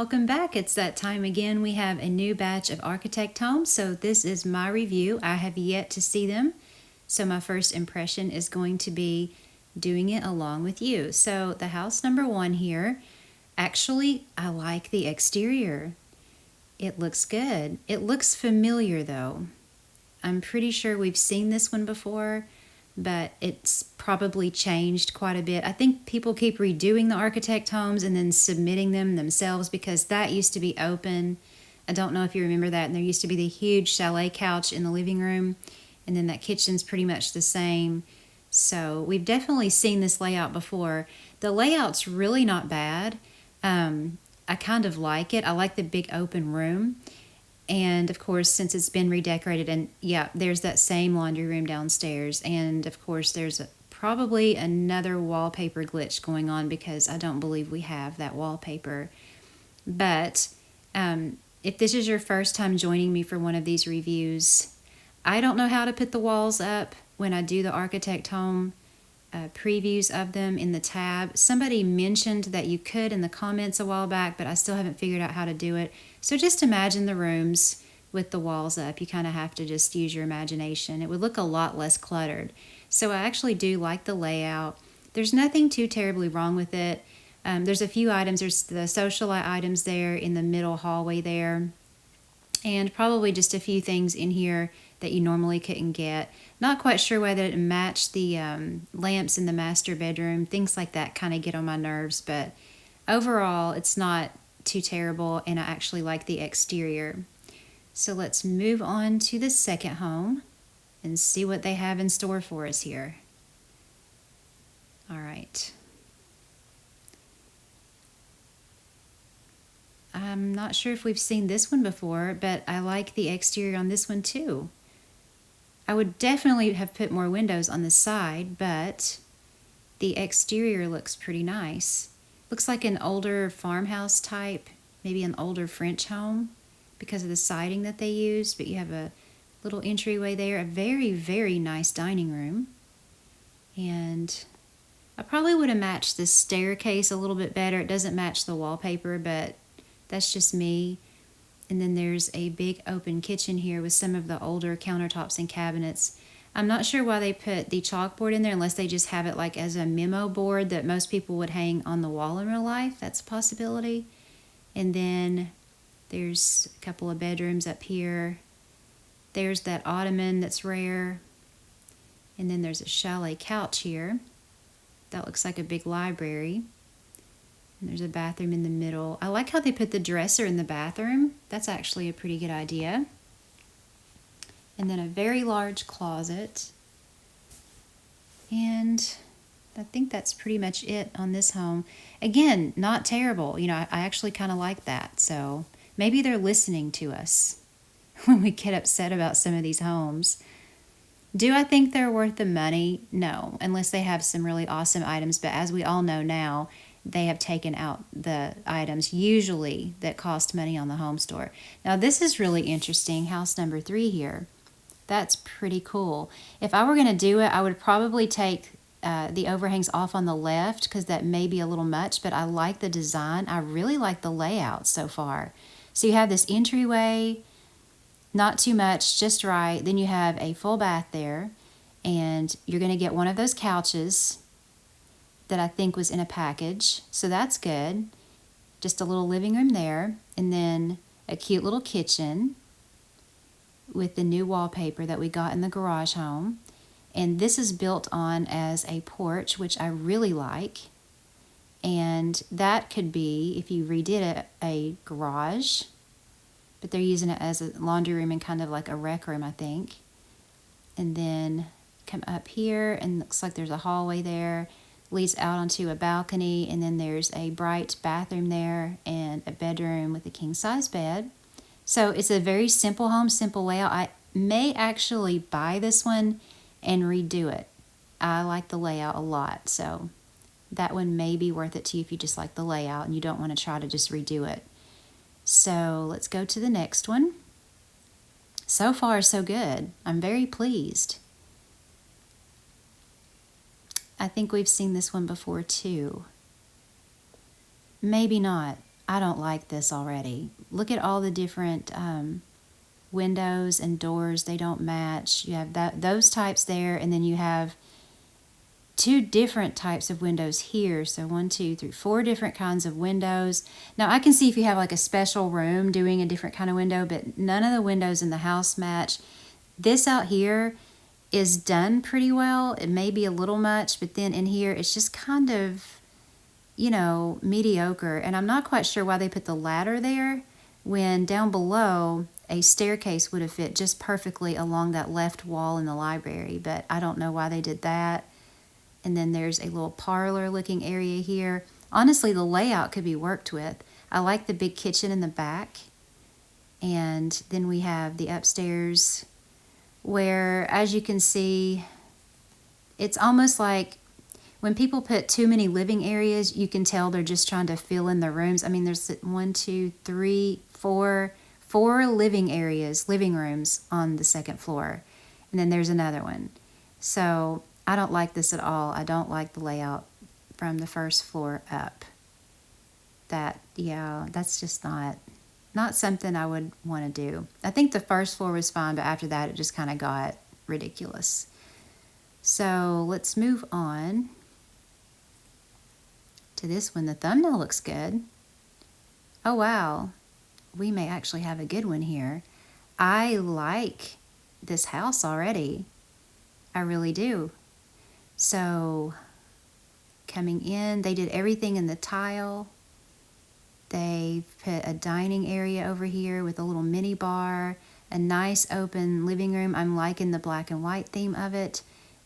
welcome back. It's that time again. We have a new batch of architect homes. So this is my review. I have yet to see them. So my first impression is going to be doing it along with you. So the house number 1 here, actually, I like the exterior. It looks good. It looks familiar though. I'm pretty sure we've seen this one before, but it's probably changed quite a bit. I think people keep redoing the architect homes and then submitting them themselves because that used to be open. I don't know if you remember that. And there used to be the huge chalet couch in the living room, and then that kitchen's pretty much the same. So we've definitely seen this layout before. The layout's really not bad. I kind of like it. I like the big open room. And of course, since it's been redecorated, and yeah, there's that same laundry room downstairs. And of course, there's probably another wallpaper glitch going on because I don't believe we have that wallpaper. But if this is your first time joining me for one of these reviews, I don't know how to put the walls up when I do the architect home previews of them in the tab. Somebody mentioned that you could in the comments a while back, but I still haven't figured out how to do it. So just imagine the rooms with the walls up. You kind of have to just use your imagination. It would look a lot less cluttered. So I actually do like the layout. There's nothing too terribly wrong with it. There's a few items. There's the socialite items there in the middle hallway there, and probably just a few things in here that you normally couldn't get. Not quite sure whether it matched the lamps in the master bedroom. Things like that kind of get on my nerves, but overall it's not too terrible, and I actually like the exterior. So let's move on to the second home and see what they have in store for us here. All right. I'm not sure if we've seen this one before, but I like the exterior on this one too. I would definitely have put more windows on the side, but the exterior looks pretty nice. Looks like an older farmhouse type, maybe an older French home because of the siding that they use, but you have a little entryway there, a very, very nice dining room. And I probably would have matched this staircase a little bit better. It doesn't match the wallpaper, but that's just me. And then there's a big open kitchen here with some of the older countertops and cabinets. I'm not sure why they put the chalkboard in there unless they just have it like as a memo board that most people would hang on the wall in real life. That's a possibility. And then there's a couple of bedrooms up here. There's that ottoman that's rare. And then there's a chalet couch here. That looks like a big library. And there's a bathroom in the middle. I like how they put the dresser in the bathroom. That's actually a pretty good idea. And then a very large closet. And I think that's pretty much it on this home. Again, not terrible. You know, I actually kind of like that. So maybe they're listening to us when we get upset about some of these homes. Do I think they're worth the money? No, unless they have some really awesome items. But as we all know now, they have taken out the items usually that cost money on the home store. Now this is really interesting, house number 3 here. That's pretty cool. If I were going to do it, I would probably take the overhangs off on the left because that may be a little much, but I like the design. I really like the layout so far. So you have this entryway, not too much, just right. Then you have a full bath there, and you're going to get one of those couches that I think was in a package. So that's good. Just a little living room there, and then a cute little kitchen with the new wallpaper that we got in the garage home. And this is built on as a porch, which I really like. And that could be, if you redid it, a garage. But they're using it as a laundry room and kind of like a rec room, I think. And then come up here, and looks like there's a hallway there. Leads out onto a balcony, and then there's a bright bathroom there and a bedroom with a king-size bed. So it's a very simple home, simple layout. I may actually buy this one and redo it. I like the layout a lot, so that one may be worth it to you if you just like the layout and you don't want to try to just redo it. So let's go to the next one. So far, so good. I'm very pleased. I think we've seen this one before too. Maybe not. I don't like this already. Look at all the different windows and doors. They don't match. You have those types there, and then you have two different types of windows here. So 1, 2, 3, 4 different kinds of windows. Now I can see if you have like a special room doing a different kind of window, but none of the windows in the house match. This out here is done pretty well. It may be a little much, but then in here it's just kind of, you know, mediocre. And I'm not quite sure why they put the ladder there when down below a staircase would have fit just perfectly along that left wall in the library, but I don't know why they did that. And then there's a little parlor looking area here. Honestly, the layout could be worked with. I like the big kitchen in the back. And then we have the upstairs where, as you can see, it's almost like when people put too many living areas, you can tell they're just trying to fill in the rooms. I mean, there's 1, 2, 3, 4 living rooms on the second floor. And then there's another one. So I don't like this at all. I don't like the layout from the first floor up. That's just not something I would want to do. I think the first floor was fine, but after that it just kind of got ridiculous. So let's move on to this one. The thumbnail looks good. Oh wow, we may actually have a good one here. I like this house already. I really do. So coming in, they did everything in the tile. They put a dining area over here with a little mini bar, a nice open living room. I'm liking the black and white theme of it.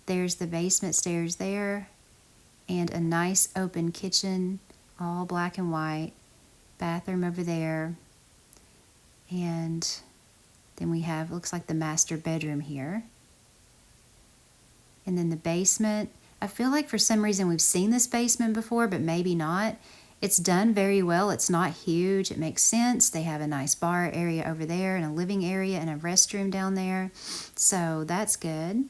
There's the basement stairs there, and a nice open kitchen, all black and white. Bathroom over there. And then we have, looks like the master bedroom here. And then the basement. I feel like for some reason we've seen this basement before, but maybe not. It's done very well. It's not huge. It makes sense. They have a nice bar area over there and a living area and a restroom down there. So that's good.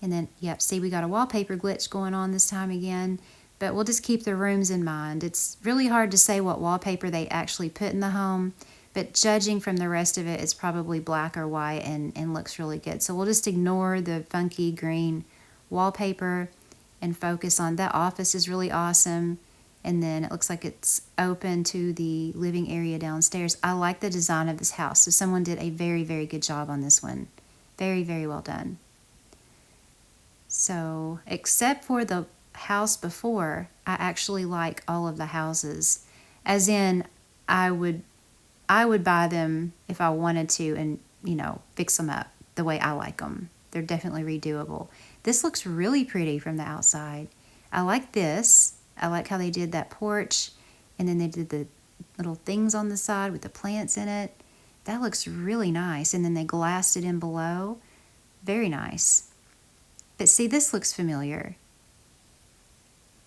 And then, yep, see, we got a wallpaper glitch going on this time again. But we'll just keep the rooms in mind. It's really hard to say what wallpaper they actually put in the home. But judging from the rest of it, it's probably black or white and looks really good. So we'll just ignore the funky green wallpaper and focus on that. Office is really awesome. And then it looks like it's open to the living area downstairs. I like the design of this house. So someone did a very, very good job on this one. Very, very well done. So except for the house before, I actually like all of the houses. As in, I would buy them if I wanted to and, you know, fix them up the way I like them. They're definitely redoable. This looks really pretty from the outside. I like this. I like how they did that porch, and then they did the little things on the side with the plants in it. That looks really nice. And then they glassed it in below. Very nice. But see, this looks familiar.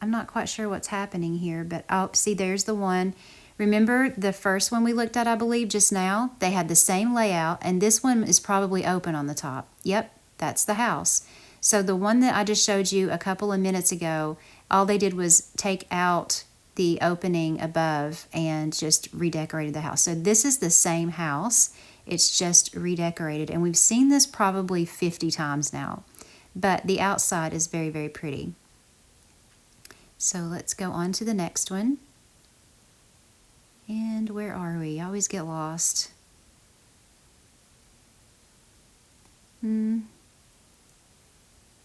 I'm not quite sure what's happening here, but oh, see, there's the one. Remember the first one we looked at, I believe, just now? They had the same layout, and this one is probably open on the top. Yep, that's the house. So the one that I just showed you a couple of minutes ago, all they did was take out the opening above and just redecorated the house. So this is the same house. It's just redecorated, and we've seen this probably 50 times now. But the outside is very, very pretty. So let's go on to the next one. And where are we? I always get lost.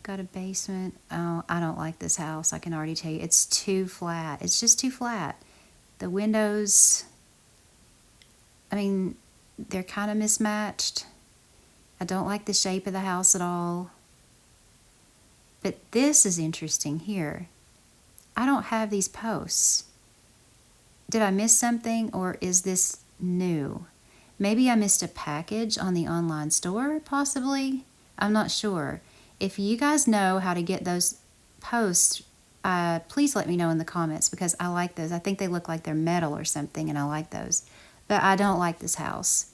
Got a basement. Oh, I don't like this house. I can already tell you. It's too flat. It's just too flat. The windows, I mean, they're kind of mismatched. I don't like the shape of the house at all. But this is interesting here. I don't have these posts. Did I miss something, or is this new? Maybe I missed a package on the online store, possibly. I'm not sure. If you guys know how to get those posts, please let me know in the comments, because I like those. I think they look like they're metal or something, and I like those. But I don't like this house.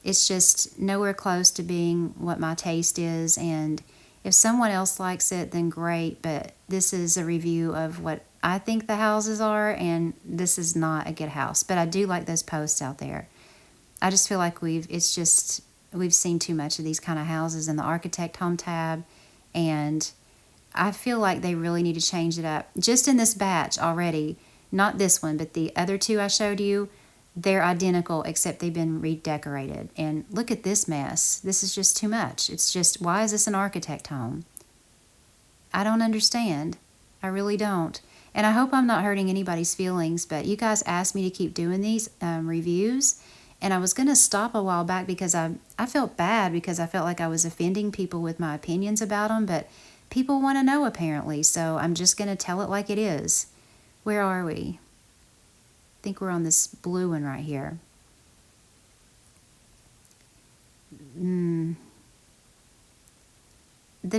It's just nowhere close to being what my taste is, and If someone else likes it, then great, but this is a review of what I think the houses are, and this is not a good house. But I do like those posts out there. I just feel like we've seen too much of these kind of houses in the architect home tab, and I feel like they really need to change it up. Just in this batch already, not this one, but the other two I showed you, they're identical except they've been redecorated. And look at this mess. This is just too much. It's just, why is this an architect home? I don't understand. I really don't. And I hope I'm not hurting anybody's feelings, but you guys asked me to keep doing these reviews. And I was going to stop a while back because I felt bad because I felt like I was offending people with my opinions about them, but people want to know apparently, so I'm just going to tell it like it is. Where are we? I think we're on this blue one right here. The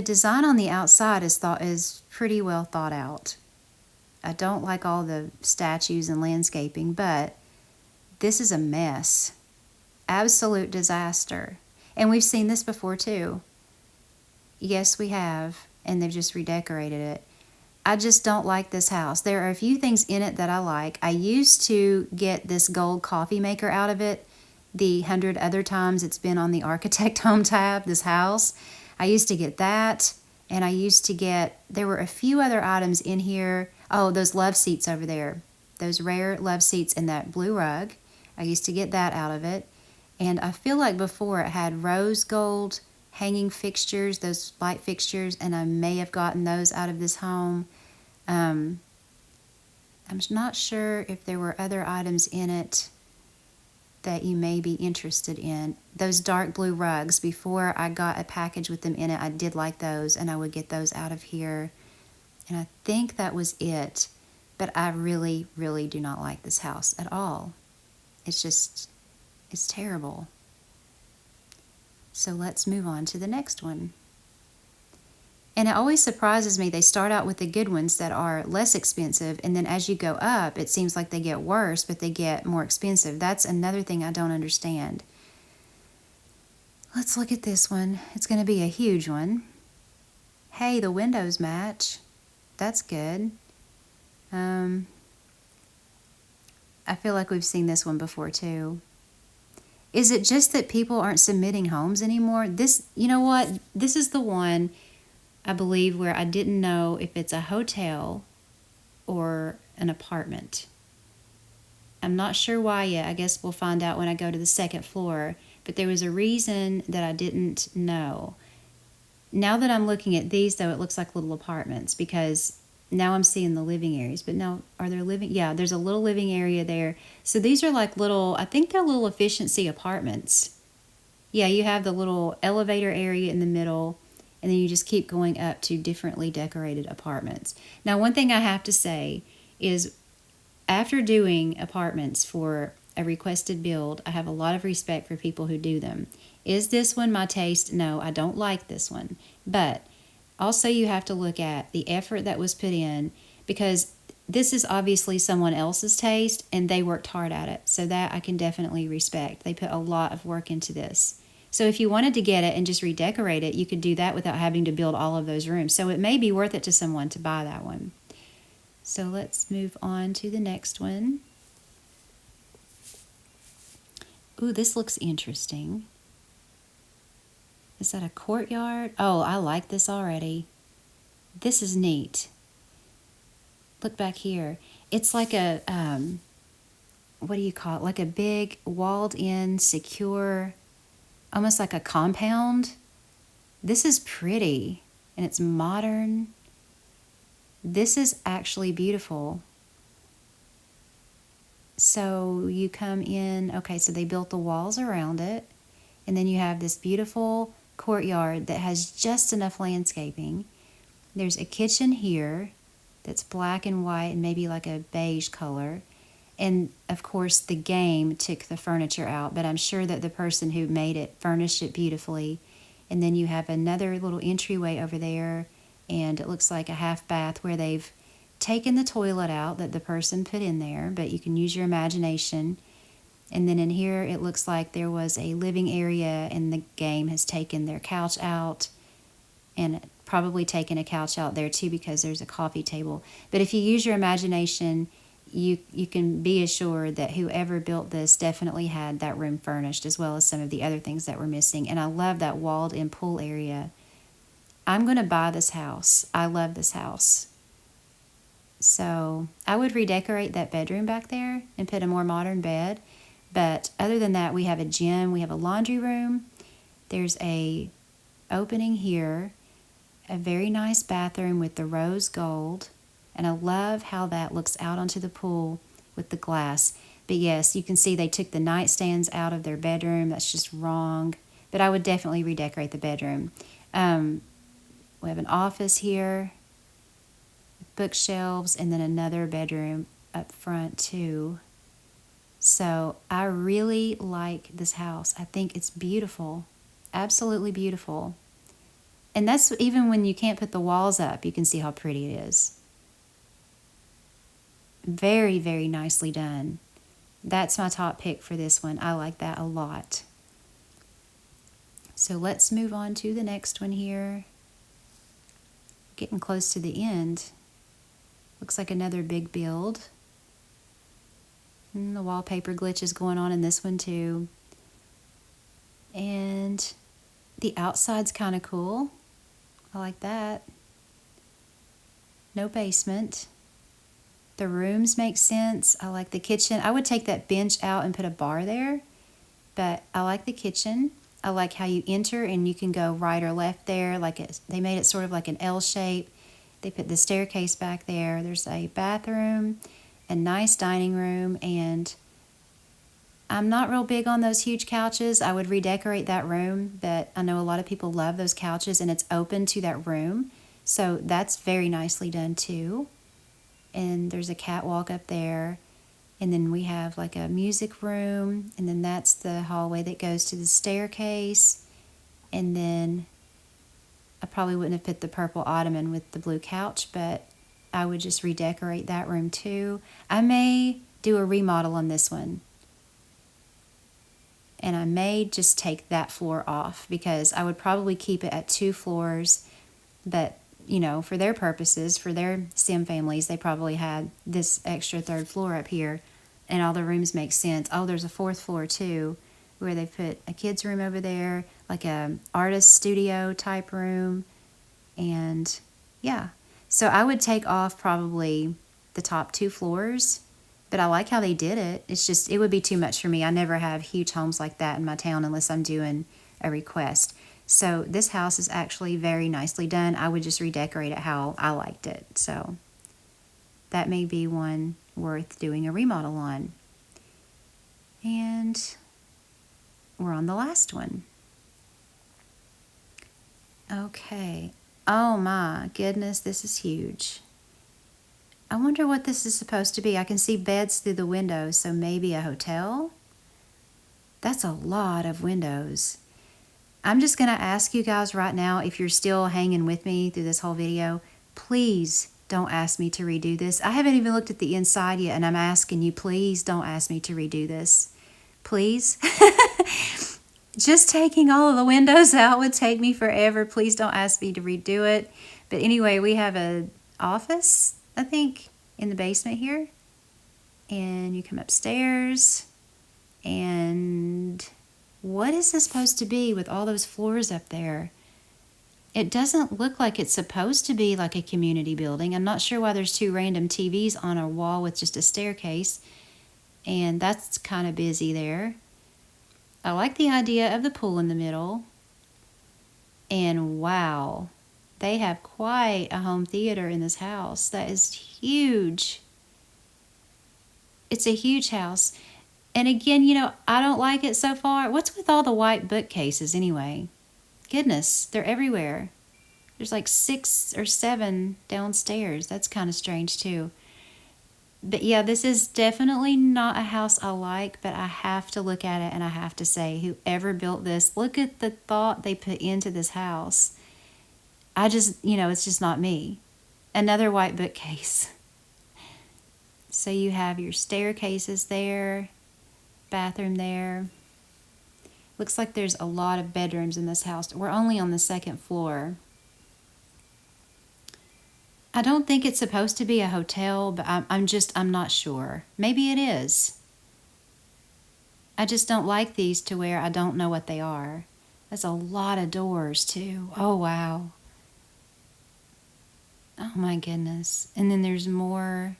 design on the outside is pretty well thought out. I don't like all the statues and landscaping, but this is a mess. Absolute disaster. And we've seen this before too. Yes, we have. And they've just redecorated it. I just don't like this house. There are a few things in it that I like. I used to get this gold coffee maker out of it the 100 other times it's been on the architect home tab, this house. I used to get that, and I used to get, there were a few other items in here. Oh, those love seats over there. Those rare love seats and that blue rug. I used to get that out of it. And I feel like before it had rose gold hanging fixtures, those light fixtures, and I may have gotten those out of this home. I'm not sure if there were other items in it that you may be interested in. Those dark blue rugs, before I got a package with them in it, I did like those, and I would get those out of here. And I think that was it. But I really, really do not like this house at all. It's terrible. So let's move on to the next one. And it always surprises me, they start out with the good ones that are less expensive, and then as you go up, it seems like they get worse, but they get more expensive. That's another thing I don't understand. Let's look at this one. It's going to be a huge one. Hey, the windows match. That's good. I feel like we've seen this one before too. Is it just that people aren't submitting homes anymore? You know what? This is the one, I believe, where I didn't know if it's a hotel or an apartment. I'm not sure why yet. I guess we'll find out when I go to the second floor. But there was a reason that I didn't know. Now that I'm looking at these, though, it looks like little apartments because now I'm seeing the living areas. But now, are there living? Yeah, there's a little living area there. So these are like little, I think they're little efficiency apartments. Yeah, you have the little elevator area in the middle, and then you just keep going up to differently decorated apartments. Now, one thing I have to say is after doing apartments for a requested build, I have a lot of respect for people who do them. Is this one my taste? No, I don't like this one. But also you have to look at the effort that was put in, because this is obviously someone else's taste and they worked hard at it. So that I can definitely respect. They put a lot of work into this. So if you wanted to get it and just redecorate it, you could do that without having to build all of those rooms. So it may be worth it to someone to buy that one. So let's move on to the next one. Ooh, this looks interesting. Is that a courtyard? Oh, I like this already. This is neat. Look back here. It's like a, what do you call it? Like a big walled-in, secure, almost like a compound. This is pretty, and it's modern. This is actually beautiful. So you come in, okay, so they built the walls around it, and then you have this beautiful courtyard that has just enough landscaping. There's a kitchen here that's black and white and maybe like a beige color. And of course the game took the furniture out, but I'm sure that the person who made it furnished it beautifully. And then you have another little entryway over there, and it looks like a half bath where they've taken the toilet out that the person put in there, but you can use your imagination. And then in here it looks like there was a living area and the game has taken their couch out, and probably taken a couch out there too because there's a coffee table. But if you use your imagination, you can be assured that whoever built this definitely had that room furnished, as well as some of the other things that were missing. And I love that walled-in pool area. I'm going to buy this house. I love this house. So I would redecorate that bedroom back there and put a more modern bed. But other than that, we have a gym, we have a laundry room. There's a opening here, a very nice bathroom with the rose gold. And I love how that looks out onto the pool with the glass. But yes, you can see they took the nightstands out of their bedroom. That's just wrong. But I would definitely redecorate the bedroom. We have an office here, bookshelves, and then another bedroom up front too. So I really like this house. I think it's beautiful. Absolutely beautiful. And that's even when you can't put the walls up, you can see how pretty it is. Very, very nicely done. That's my top pick for this one. I like that a lot. So let's move on to the next one here. Getting close to the end. Looks like another big build. And the wallpaper glitch is going on in this one too. And the outside's kind of cool. I like that. No basement. The rooms make sense. I like the kitchen. I would take that bench out and put a bar there, but I like the kitchen. I like how you enter and you can go right or left there. They made it sort of like an L shape. They put the staircase back there. There's a bathroom, a nice dining room, and I'm not real big on those huge couches. I would redecorate that room, but I know a lot of people love those couches, and it's open to that room. So that's very nicely done too. And there's a catwalk up there. And then we have like a music room. And then that's the hallway that goes to the staircase. And then I probably wouldn't have put the purple ottoman with the blue couch, but I would just redecorate that room too. I may do a remodel on this one. And I may just take that floor off because I would probably keep it at 2 floors. But you know, for their purposes, for their sim families, they probably had this extra 3rd floor up here, and all the rooms make sense. Oh, there's a 4th floor too, where they put a kid's room over there, like a artist studio type room, and yeah. So I would take off probably the top 2 floors, but I like how they did it. It's just, it would be too much for me. I never have huge homes like that in my town unless I'm doing a request. So this house is actually very nicely done. I would just redecorate it how I liked it. So that may be one worth doing a remodel on. And we're on the last one. Okay. Oh my goodness, this is huge. I wonder what this is supposed to be. I can see beds through the windows, so maybe a hotel? That's a lot of windows. I'm just going to ask you guys right now, if you're still hanging with me through this whole video, please don't ask me to redo this. I haven't even looked at the inside yet, and I'm asking you, please don't ask me to redo this. Please? Just taking all of the windows out would take me forever. Please don't ask me to redo it. But anyway, we have an office, I think, in the basement here. And you come upstairs, and what is this supposed to be with all those floors up there? It doesn't look like it's supposed to be like a community building. I'm not sure why there's 2 random TVs on a wall with just a staircase. And that's kind of busy there. I like the idea of the pool in the middle. And wow, they have quite a home theater in this house. That is huge. It's a huge house. And again, you know, I don't like it so far. What's with all the white bookcases anyway? Goodness, they're everywhere. There's like 6 or 7 downstairs. That's kind of strange too. But yeah, this is definitely not a house I like, but I have to look at it and I have to say, whoever built this, look at the thought they put into this house. I just, you know, it's just not me. Another white bookcase. So you have your staircases there. Bathroom there. Looks like there's a lot of bedrooms in this house. We're only on the 2nd floor. I don't think it's supposed to be a hotel, but I'm not sure. Maybe it is. I just don't like these to where I don't know what they are. That's a lot of doors too. Oh, wow. Oh my goodness. And then there's more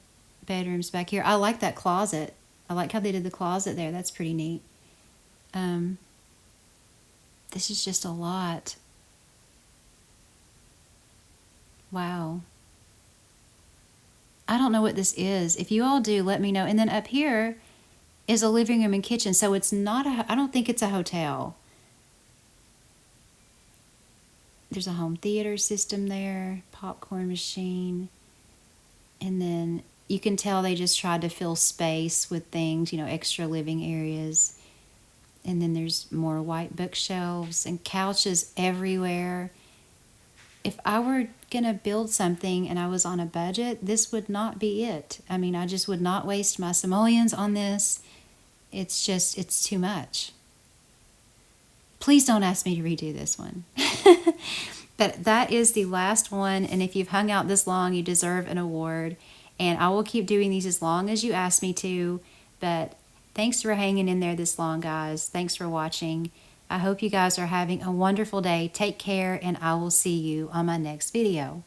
bedrooms back here. I like that closet. I like how they did the closet there. That's pretty neat. This is just a lot. Wow. I don't know what this is. If you all do, let me know. And then up here is a living room and kitchen. So it's not I don't think it's a hotel. There's a home theater system there, popcorn machine. And then you can tell they just tried to fill space with things, extra living areas. And then there's more white bookshelves and couches everywhere. If I were going to build something and I was on a budget, this would not be it. I mean, I just would not waste my simoleons on this. It's too much. Please don't ask me to redo this one. But that is the last one. And if you've hung out this long, you deserve an award. And I will keep doing these as long as you ask me to. But thanks for hanging in there this long, guys. Thanks for watching. I hope you guys are having a wonderful day. Take care, and I will see you on my next video.